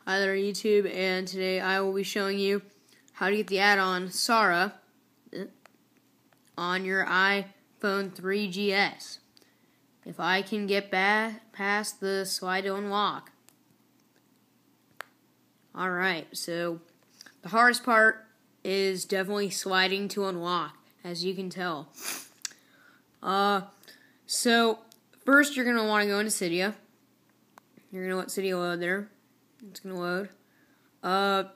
Hi there YouTube, and today I will be showing you how to get the add-on Sara on your iPhone 3GS. If I can get past the slide to unlock. Alright, so the hardest part is definitely sliding to unlock, as you can tell. So first you're going to want to go into Cydia. You're going to let Cydia load there. It's going to load.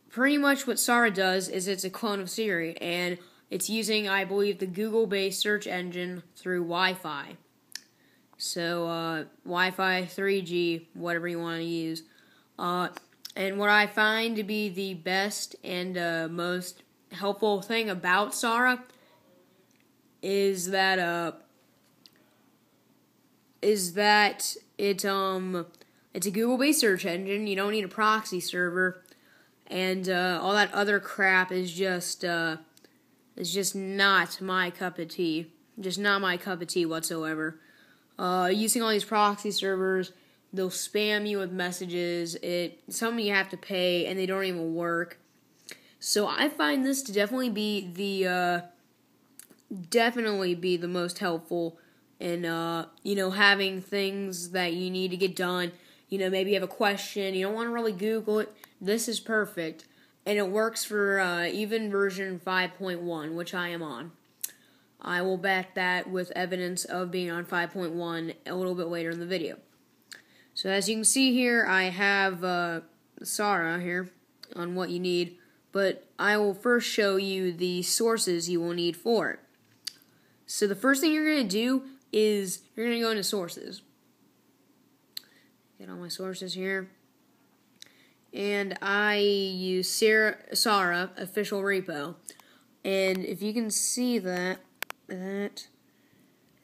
Pretty much what Sara does is it's a clone of Siri, and it's using, I believe, the Google-based search engine through Wi-Fi. So, Wi-Fi, 3G, whatever you want to use. And what I find to be the best and most helpful thing about Sara is that it's a Google-based search engine. You don't need a proxy server, and all that other crap is just not my cup of tea. Just not my cup of tea whatsoever. Using all these proxy servers, they'll spam you with messages. It's something you have to pay, and they don't even work. So I find this to definitely be the most helpful in having things that you need to get done. Maybe you have a question, you don't want to really Google it. This is perfect, and it works for even version 5.1, which I am on. I will back that with evidence of being on 5.1 a little bit later in the video. So as you can see here, I have Sara here on what you need, but I will first show you the sources you will need for it. So the first thing you're going to do is you're going to go into sources. Get all my sources here. And I use Sara official repo. And if you can see that it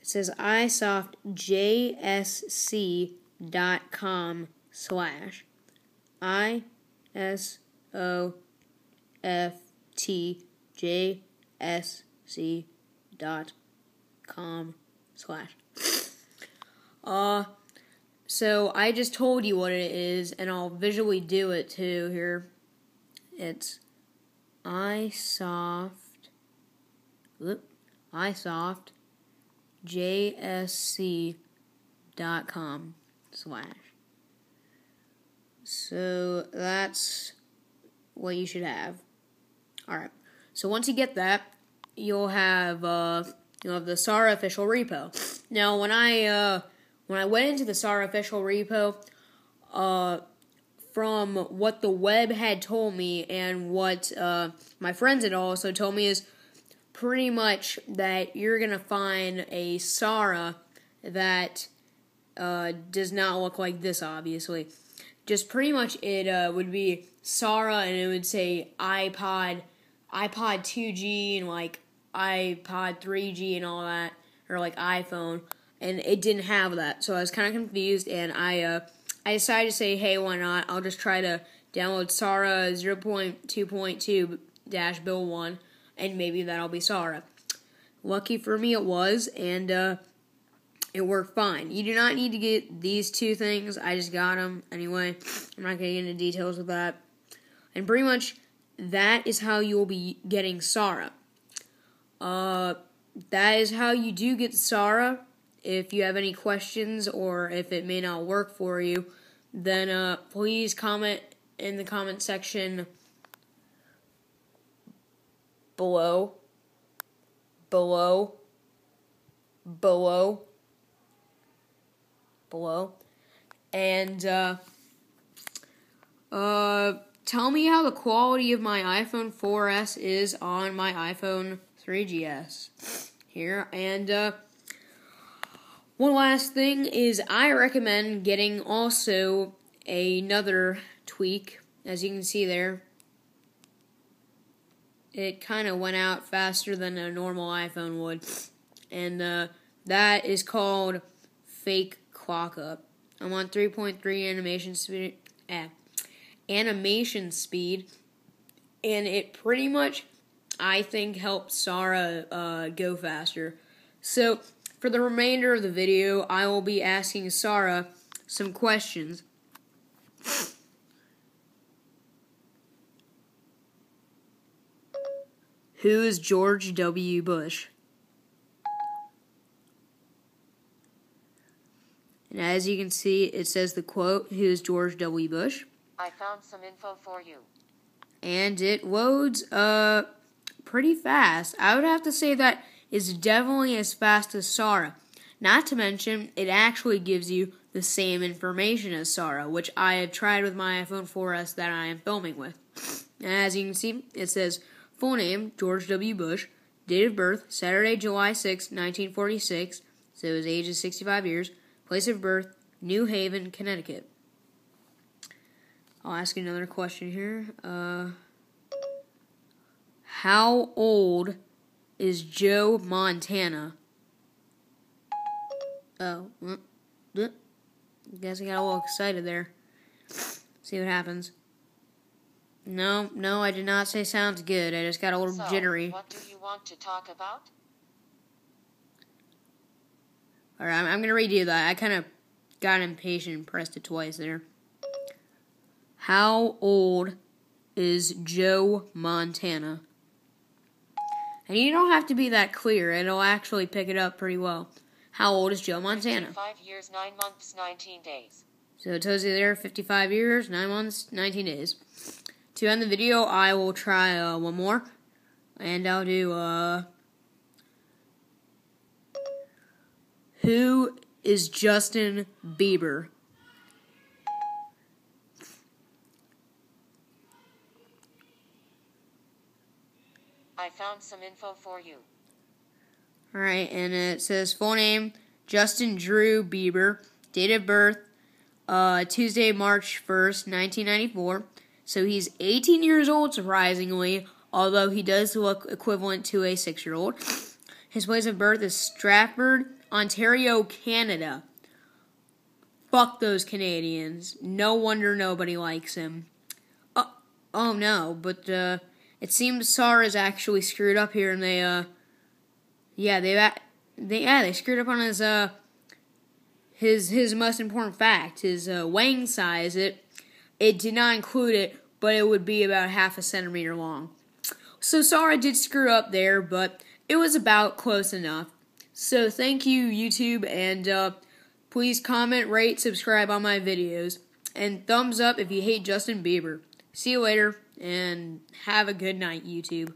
says isoftjsc.com /isoftjsc.com/. So I just told you what it is, and I'll visually do it too here. It's isoftjsc.com/. So that's what you should have. Alright, so once you get that, you'll have the Sara official repo. Now when I went into the Sara official repo, from what the web had told me and what my friends had also told me is pretty much that you're going to find a Sara that does not look like this, obviously. Just pretty much it would be Sara, and it would say iPod 2G and like iPod 3G and all that, or like iPhone. And it didn't have that, so I was kind of confused, and I decided to say, hey, why not? I'll just try to download Sara 0.2.2-Build 1, and maybe that'll be Sara. Lucky for me it was, and it worked fine. You do not need to get these two things. I just got them anyway. I'm not going to get into details with that. And pretty much that is how you will be getting Sara. That is how you do get Sara. If you have any questions or if it may not work for you, then please comment in the comment section below. And tell me how the quality of my iPhone 4S is on my iPhone 3GS here. And one last thing is I recommend getting also another tweak. As you can see there, it kind of went out faster than a normal iPhone would. And that is called Fake Clock Up. I'm on 3.3 animation speed, and it pretty much, I think, helps Sara go faster. So for the remainder of the video, I will be asking Sara some questions. Who is George W. Bush? And as you can see, it says the quote, who is George W. Bush? I found some info for you. And it loads pretty fast. I would have to say that it's definitely as fast as Sara. Not to mention, it actually gives you the same information as Sara, which I have tried with my iPhone 4S that I am filming with. And as you can see, it says full name, George W. Bush, date of birth, Saturday, July 6, 1946, so his age is 65 years, place of birth, New Haven, Connecticut. I'll ask you another question here. How old is Joe Montana? Oh, guess I got a little excited there. See what happens. No, I did not say sounds good. I just got a little jittery. What do you want to talk about? Alright, I'm going to redo that. I kind of got impatient and pressed it twice there. How old is Joe Montana? And you don't have to be that clear. It'll actually pick it up pretty well. How old is Joe Montana? 55 years, 9 months, 19 days. So it tells you there, 55 years, 9 months, 19 days. To end the video, I will try one more. And I'll do, who is Justin Bieber? I found some info for you. Alright, and it says full name, Justin Drew Bieber, date of birth, Tuesday, March 1st, 1994. So he's 18 years old, surprisingly, although he does look equivalent to a 6-year-old. His place of birth is Stratford, Ontario, Canada. Fuck those Canadians. No wonder nobody likes him. Oh no, but it seems Sara's actually screwed up here, and they screwed up on his most important fact, his weighing size. It did not include it, but it would be about half a centimeter long. So Sara did screw up there, but it was about close enough. So thank you, YouTube, and please comment, rate, subscribe on my videos, and thumbs up if you hate Justin Bieber. See you later, and have a good night, YouTube.